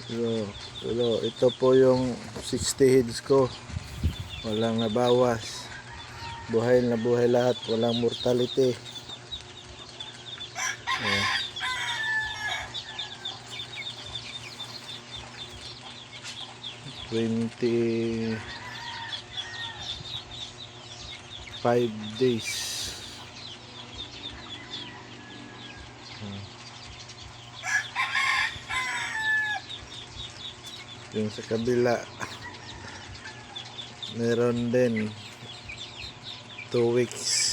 Ito po yung 60 heads ko. Walang nabawas. Buhay na buhay lahat. Walang mortality. 25 days. Yung sa kabila meron din 2 weeks.